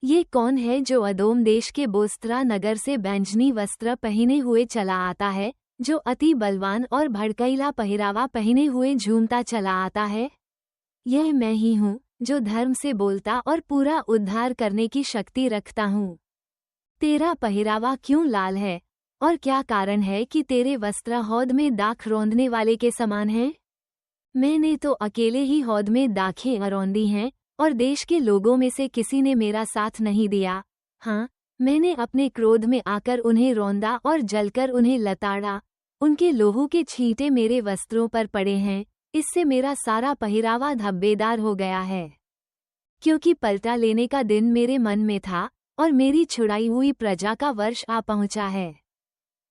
ये कौन है जो अदोम देश के बोस्त्रा नगर से बैंजनी वस्त्र पहने हुए चला आता है, जो अति बलवान और भड़कैला पहरावा पहने हुए झूमता चला आता है? यह मैं ही हूँ, जो धर्म से बोलता और पूरा उद्धार करने की शक्ति रखता हूँ। तेरा पहरावा क्यों लाल है, और क्या कारण है कि तेरे वस्त्र हौद में दाख रौंदने वाले के समान हैं? मैंने तो अकेले ही हौद में दाखें अरौंदी हैं, और देश के लोगों में से किसी ने मेरा साथ नहीं दिया। हाँ, मैंने अपने क्रोध में आकर उन्हें रौंदा और जलकर उन्हें लताड़ा। उनके लोहू के छींटे मेरे वस्त्रों पर पड़े हैं, इससे मेरा सारा पहरावा धब्बेदार हो गया है। क्योंकि पलटा लेने का दिन मेरे मन में था, और मेरी छुड़ाई हुई प्रजा का वर्ष आ पहुंचा है।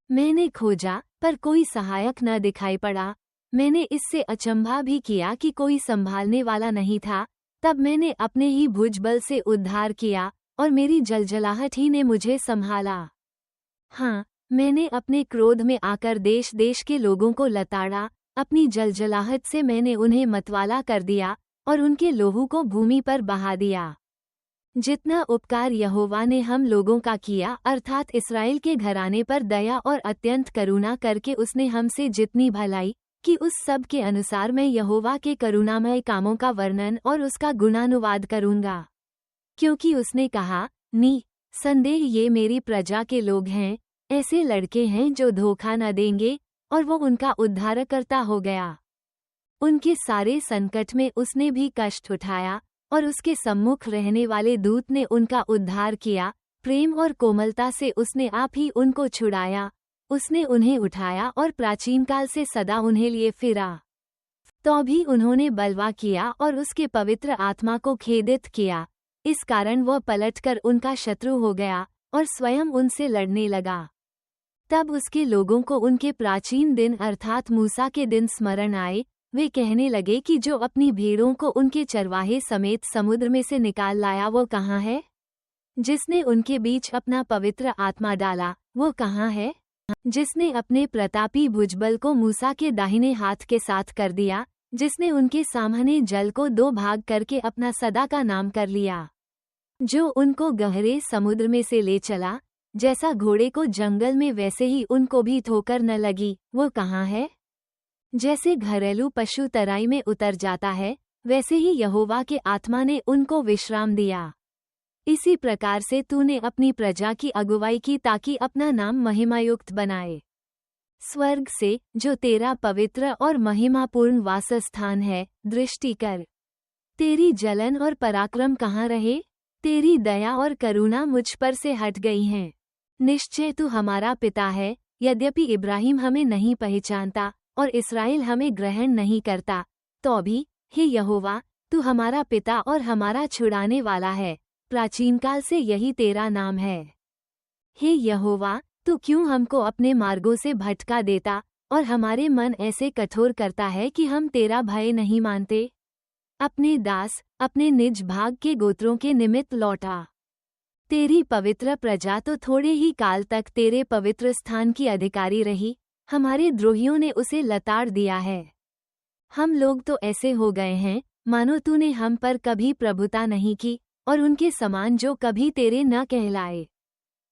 मैंने खोजा, पर कोई सहायक न दिखाई पड़ा। मैंने इससे अचंभा भी किया कि कोई संभालने वाला नहीं था। तब मैंने अपने ही भुजबल से उद्धार किया, और मेरी जलजलाहट ही ने मुझे संभाला। हाँ, मैंने अपने क्रोध में आकर देश देश के लोगों को लताड़ा। अपनी जलजलाहट से मैंने उन्हें मतवाला कर दिया, और उनके लोहू को भूमि पर बहा दिया। जितना उपकार यहोवा ने हम लोगों का किया, अर्थात इस्राएल के घराने पर दया और अत्यंत करुणा करके उसने हमसे जितनी भलाई कि उस सब के अनुसार मैं यहोवा के करुणामय कामों का वर्णन और उसका गुणानुवाद करूंगा। क्योंकि उसने कहा, संदेह ये मेरी प्रजा के लोग हैं, ऐसे लड़के हैं जो धोखा न देंगे, और वो उनका उद्धारकर्ता हो गया। उनके सारे संकट में उसने भी कष्ट उठाया, और उसके सम्मुख रहने वाले दूत ने उनका उद्धार किया। प्रेम और कोमलता से उसने आप ही उनको छुड़ाया। उसने उन्हें उठाया और प्राचीन काल से सदा उन्हें लिए फिरा। तो भी उन्होंने बलवा किया और उसके पवित्र आत्मा को खेदित किया। इस कारण वह पलटकर उनका शत्रु हो गया और स्वयं उनसे लड़ने लगा। तब उसके लोगों को उनके प्राचीन दिन अर्थात मूसा के दिन स्मरण आए। वे कहने लगे कि जो अपनी भेड़ों को उनके चरवाहे समेत समुद्र में से निकाल लाया वो कहाँ है? जिसने उनके बीच अपना पवित्र आत्मा डाला वो कहाँ है? जिसने अपने प्रतापी भुजबल को मूसा के दाहिने हाथ के साथ कर दिया, जिसने उनके सामने जल को 2 भाग करके अपना सदा का नाम कर लिया, जो उनको गहरे समुद्र में से ले चला, जैसा घोड़े को जंगल में वैसे ही उनको भी ठोकर न लगी, वो कहाँ है? जैसे घरेलू पशु तराई में उतर जाता है, वैसे ही यहोवा के आत्मा ने उनको विश्राम दिया। इसी प्रकार से तूने अपनी प्रजा की अगुवाई की ताकि अपना नाम महिमायुक्त बनाए। स्वर्ग से, जो तेरा पवित्र और महिमापूर्ण वासस्थान है, दृष्टि कर। तेरी जलन और पराक्रम कहाँ रहे? तेरी दया और करुणा मुझ पर से हट गई हैं। निश्चय तू हमारा पिता है, यद्यपि इब्राहिम हमें नहीं पहचानता और इस्राएल हमें ग्रहण नहीं करता, तो भी हे यहोवा, तू हमारा पिता और हमारा छुड़ाने वाला है। प्राचीन काल से यही तेरा नाम है। हे यहोवा, तू क्यों हमको अपने मार्गों से भटका देता और हमारे मन ऐसे कठोर करता है कि हम तेरा भय नहीं मानते? अपने दास अपने निज भाग के गोत्रों के निमित्त लौटा। तेरी पवित्र प्रजा तो थोड़े ही काल तक तेरे पवित्र स्थान की अधिकारी रही, हमारे द्रोहियों ने उसे लताड़ दिया है। हम लोग तो ऐसे हो गए हैं मानो तूने हम पर कभी प्रभुता नहीं की, और उनके समान जो कभी तेरे न कहलाए।